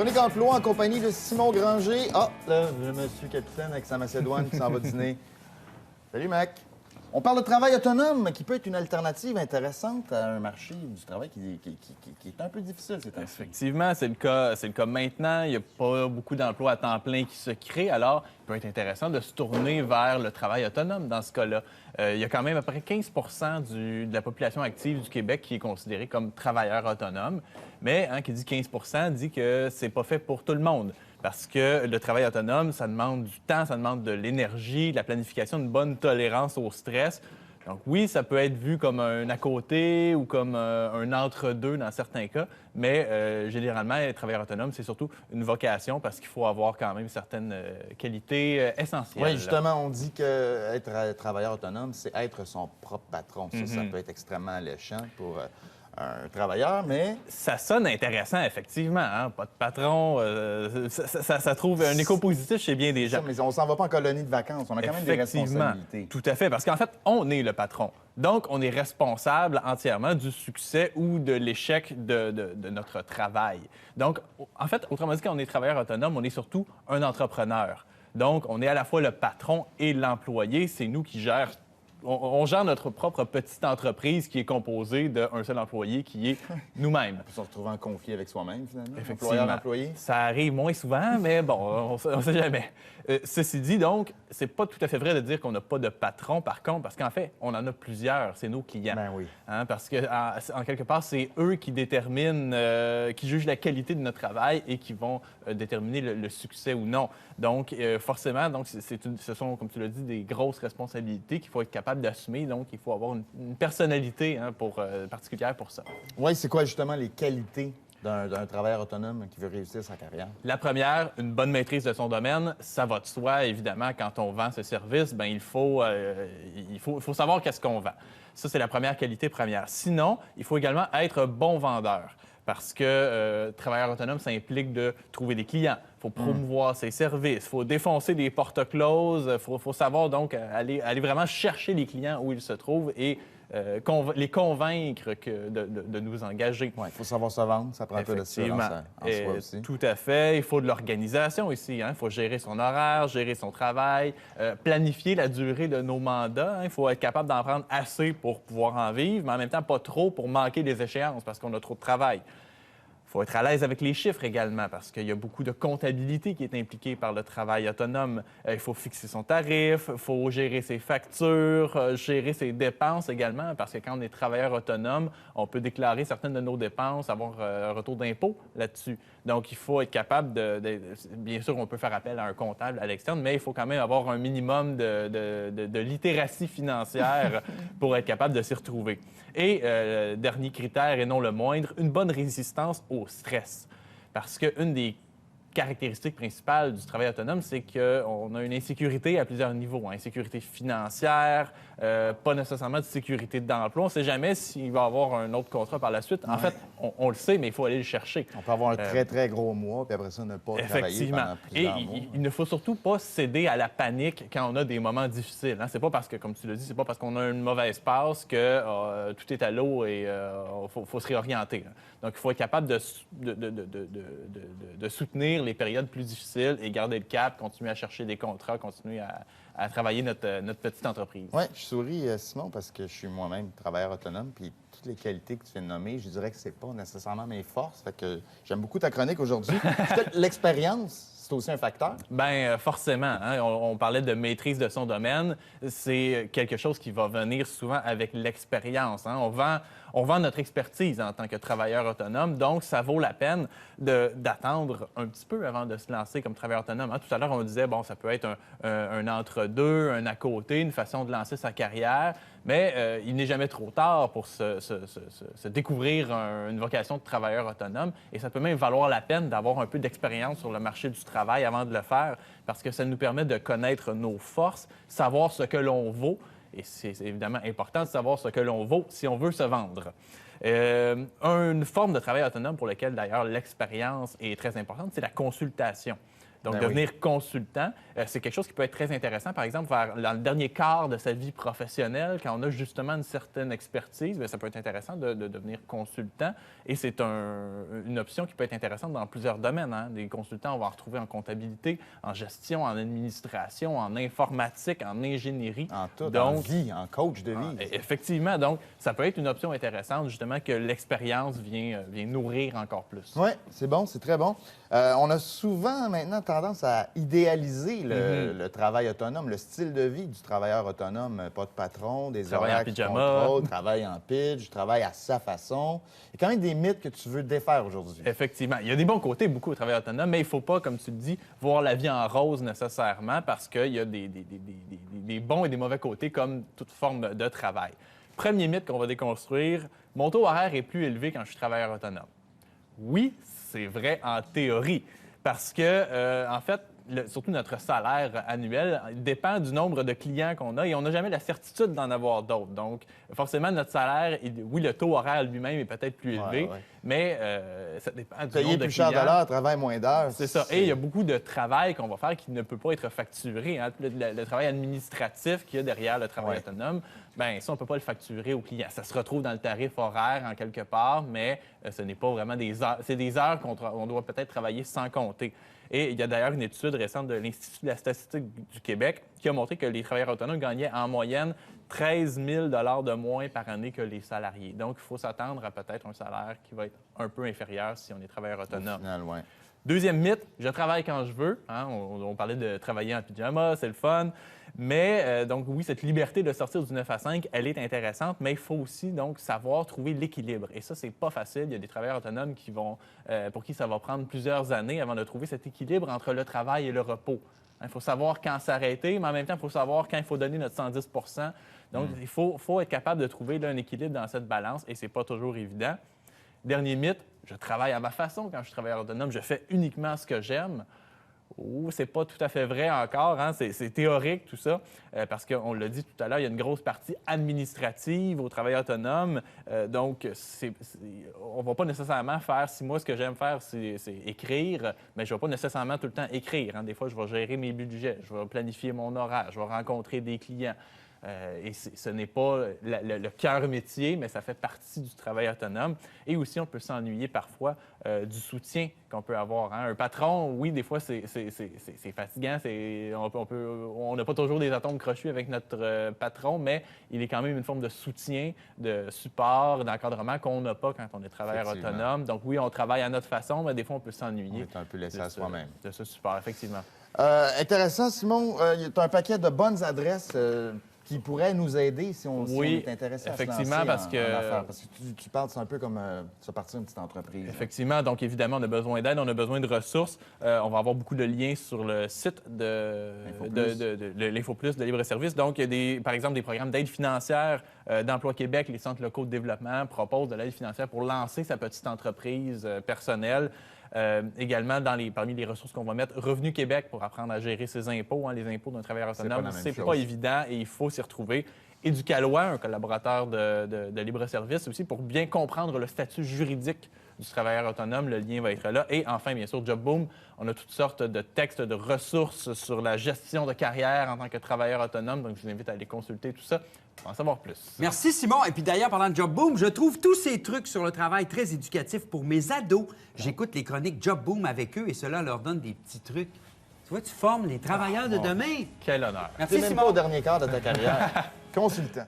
Chronique emploi en compagnie de Simon Granger. Ah, là, le monsieur capitaine avec sa macédoine qui s'en va dîner. Salut, Mac. On parle de travail autonome qui peut être une alternative intéressante à un marché du travail qui est un peu difficile ces temps-ci. Effectivement, c'est le cas maintenant. Il n'y a pas beaucoup d'emplois à temps plein qui se créent. Alors, il peut être intéressant de se tourner vers le travail autonome dans ce cas-là. Il y a quand même à peu près 15 de la population active du Québec qui est considérée comme travailleur autonome. Mais qui dit 15 dit que c'est pas fait pour tout le monde. Parce que le travail autonome, ça demande du temps, ça demande de l'énergie, de la planification, une bonne tolérance au stress. Donc oui, ça peut être vu comme un à côté ou comme un entre-deux dans certains cas, mais généralement, être travailleur autonome, c'est surtout une vocation parce qu'il faut avoir quand même certaines qualités essentielles. Oui, justement, on dit qu'être travailleur autonome, c'est être son propre patron. Ça peut être extrêmement alléchant pour un travailleur, mais... Ça sonne intéressant, effectivement. Hein? Pas de patron, ça trouve un écho positif chez bien des gens. Ça, mais on s'en va pas en colonie de vacances. On a quand même des responsabilités. Tout à fait, parce qu'en fait, on est le patron. Donc, on est responsable entièrement du succès ou de l'échec de notre travail. Donc, en fait, autrement dit, quand on est travailleur autonome, on est surtout un entrepreneur. Donc, on est à la fois le patron et l'employé. C'est nous qui gèrent. On gère notre propre petite entreprise qui est composée d'un seul employé qui est nous-mêmes. On peut se retrouver en conflit avec soi-même, finalement. Effectivement. Employeur-employé. Ça arrive moins souvent, mais bon, on ne sait jamais. Ceci dit, donc, c'est pas tout à fait vrai de dire qu'on n'a pas de patron, par contre, parce qu'en fait, on en a plusieurs. C'est nos clients. Ben oui. Hein, parce que, en quelque part, c'est eux qui déterminent, qui jugent la qualité de notre travail et qui vont déterminer le succès ou non. Donc, forcément, donc, ce sont, comme tu l'as dit, des grosses responsabilités qu'il faut être capable d'assumer. Donc, il faut avoir une personnalité particulière pour ça. Oui, c'est quoi justement les qualités d'un travailleur autonome qui veut réussir sa carrière? La première, une bonne maîtrise de son domaine. Ça va de soi, évidemment, quand on vend ce service, bien, il faut savoir qu'est-ce qu'on vend. Ça, c'est la première qualité première. Sinon, il faut également être bon vendeur. Parce que travailleur autonome, ça implique de trouver des clients. Il faut promouvoir ses services. Il faut défoncer des portes closes. Il faut savoir donc aller vraiment chercher les clients où ils se trouvent et les convaincre de nous engager. Oui, il faut savoir se vendre. Ça prend un peu d'assurance en soi aussi. Tout à fait. Il faut de l'organisation ici. Il faut gérer son horaire, gérer son travail, planifier la durée de nos mandats. Il faut être capable d'en prendre assez pour pouvoir en vivre, mais en même temps pas trop pour manquer des échéances parce qu'on a trop de travail. Il faut être à l'aise avec les chiffres également parce qu'il y a beaucoup de comptabilité qui est impliquée par le travail autonome. Il faut fixer son tarif, il faut gérer ses factures, gérer ses dépenses également parce que quand on est travailleur autonome, on peut déclarer certaines de nos dépenses, avoir un retour d'impôt là-dessus. Donc, il faut être capable bien sûr, on peut faire appel à un comptable à l'externe, mais il faut quand même avoir un minimum de littératie financière pour être capable de s'y retrouver. Et dernier critère, et non le moindre, une bonne résistance au stress. Parce qu'une des caractéristique principale du travail autonome, c'est qu'on a une insécurité à plusieurs niveaux. Insécurité financière, pas nécessairement de sécurité d'emploi. On ne sait jamais s'il va y avoir un autre contrat par la suite. En fait, on le sait, mais il faut aller le chercher. On peut avoir un très, très gros mois, puis après ça, ne pas travailler pendant plusieurs mois. Et il ne faut surtout pas céder à la panique quand on a des moments difficiles. C'est pas parce que, comme tu l'as dit, c'est pas parce qu'on a une mauvaise passe que tout est à l'eau et faut se réorienter. Donc, il faut être capable de soutenir les périodes plus difficiles et garder le cap, continuer à chercher des contrats, continuer à travailler notre petite entreprise. Oui, je souris, Simon, parce que je suis moi-même travailleur autonome, puis toutes les qualités que tu viens de nommer, je dirais que c'est pas nécessairement mes forces. Fait que j'aime beaucoup ta chronique aujourd'hui. Peut-être l'expérience, c'est aussi un facteur? Bien, forcément. On parlait de maîtrise de son domaine. C'est quelque chose qui va venir souvent avec l'expérience. On vend notre expertise en tant que travailleur autonome, donc ça vaut la peine d'attendre un petit peu avant de se lancer comme travailleur autonome. Tout à l'heure, on disait, bon, ça peut être un entre-deux, un à côté, une façon de lancer sa carrière, mais il n'est jamais trop tard pour se découvrir une vocation de travailleur autonome et ça peut même valoir la peine d'avoir un peu d'expérience sur le marché du travail avant de le faire parce que ça nous permet de connaître nos forces, savoir ce que l'on vaut. Et c'est évidemment important de savoir ce que l'on vaut si on veut se vendre. Une forme de travail autonome pour laquelle, d'ailleurs, l'expérience est très importante, c'est la consultation. Donc, Ben devenir consultant, c'est quelque chose qui peut être très intéressant. Par exemple, dans le dernier quart de sa vie professionnelle, quand on a justement une certaine expertise, bien, ça peut être intéressant de devenir consultant. Et c'est une option qui peut être intéressante dans plusieurs domaines. Hein. Des consultants, on va en retrouver en comptabilité, en gestion, en administration, en informatique, en ingénierie. En tout, donc, en vie, en coach de vie. Effectivement. Donc, ça peut être une option intéressante, justement, que l'expérience vient nourrir encore plus. Oui, c'est bon, c'est très bon. On a souvent maintenant tendance à idéaliser le travail autonome, le style de vie du travailleur autonome. Pas de patron, des Travail horaires en qui pyjama. contrôlent, travail en pitch, travail à sa façon. Il y a quand même des mythes que tu veux défaire aujourd'hui. Effectivement. Il y a des bons côtés, beaucoup au travail autonome, mais il ne faut pas, comme tu le dis, voir la vie en rose nécessairement parce qu'il y a des bons et des mauvais côtés comme toute forme de travail. Premier mythe qu'on va déconstruire, mon taux horaire est plus élevé quand je suis travailleur autonome. Oui, c'est vrai en théorie, parce que, en fait, surtout notre salaire annuel dépend du nombre de clients qu'on a et on n'a jamais la certitude d'en avoir d'autres. Donc, forcément, notre salaire, oui, le taux horaire lui-même est peut-être plus élevé, mais ça dépend du Payer nombre de plus cher de clients. l'heure, travail moins d'heures. C'est ça. Et il y a beaucoup de travail qu'on va faire qui ne peut pas être facturé. Hein. Le travail administratif qu'il y a derrière le travail autonome, bien, ça, on ne peut pas le facturer au client. Ça se retrouve dans le tarif horaire en quelque part, mais ce n'est pas vraiment des heures. C'est des heures qu'on doit peut-être travailler sans compter. Et il y a d'ailleurs une étude récente de l'Institut de la statistique du Québec qui a montré que les travailleurs autonomes gagnaient en moyenne 13 000 de moins par année que les salariés. Donc, il faut s'attendre à peut-être un salaire qui va être un peu inférieur si on est travailleur autonome. Au final, ouais. Deuxième mythe, je travaille quand je veux. Hein? On parlait de travailler en pyjama, c'est le fun. Mais donc oui, cette liberté de sortir du 9 à 5, elle est intéressante, mais il faut aussi donc savoir trouver l'équilibre. Et ça, c'est pas facile. Il y a des travailleurs autonomes pour qui ça va prendre plusieurs années avant de trouver cet équilibre entre le travail et le repos. Il faut savoir quand s'arrêter, mais en même temps, il faut savoir quand il faut donner notre 110 %. Donc, il faut être capable de trouver là, un équilibre dans cette balance et c'est pas toujours évident. Dernier mythe, je travaille à ma façon quand je suis travailleur autonome. Je fais uniquement ce que j'aime. C'est pas tout à fait vrai encore, hein? C'est théorique tout ça, parce qu'on l'a dit tout à l'heure, il y a une grosse partie administrative au travail autonome, donc on va pas nécessairement faire, si moi ce que j'aime faire c'est écrire, mais je vais pas nécessairement tout le temps écrire, hein? Des fois je vais gérer mes budgets, je vais planifier mon horaire, je vais rencontrer des clients. Et ce n'est pas le cœur métier, mais ça fait partie du travail autonome. Et aussi, on peut s'ennuyer parfois du soutien qu'on peut avoir. Hein. Un patron, oui, des fois, c'est fatigant. On n'a pas toujours des atomes crochus avec notre patron, mais il est quand même une forme de soutien, de support, d'encadrement qu'on n'a pas quand on est travailleur autonome. Donc oui, on travaille à notre façon, mais des fois, on peut s'ennuyer. On est un peu laissé à soi-même. De ce support, effectivement. Intéressant, Simon. Tu as un paquet de bonnes adresses qui pourraient nous aider si on est intéressé à se lancer parce que... en affaires. Parce que tu parles, c'est un peu comme se partir d'une petite entreprise. Effectivement. Donc, évidemment, on a besoin d'aide, on a besoin de ressources. On va avoir beaucoup de liens sur le site de l'InfoPlus de Libre Service. Donc, il y a par exemple des programmes d'aide financière d'Emploi Québec. Les centres locaux de développement proposent de l'aide financière pour lancer sa petite entreprise personnelle. Également, parmi les ressources qu'on va mettre, Revenu Québec pour apprendre à gérer ses impôts. Hein, les impôts d'un travailleur autonome, c'est pas évident et il faut s'y retrouver. Éducalois, un collaborateur de Libre Service aussi, pour bien comprendre le statut juridique du travailleur autonome. Le lien va être là. Et enfin, bien sûr, JobBoom, on a toutes sortes de textes, de ressources sur la gestion de carrière en tant que travailleur autonome. Donc, je vous invite à aller consulter tout ça pour en savoir plus. Merci, Simon. Et puis d'ailleurs, parlant de JobBoom, je trouve tous ces trucs sur le travail très éducatifs pour mes ados. J'écoute les chroniques JobBoom avec eux et cela leur donne des petits trucs. Tu vois, tu formes les travailleurs de demain. Quel honneur. Merci, T'es même Simon. pas au dernier quart de ta carrière. Consultant.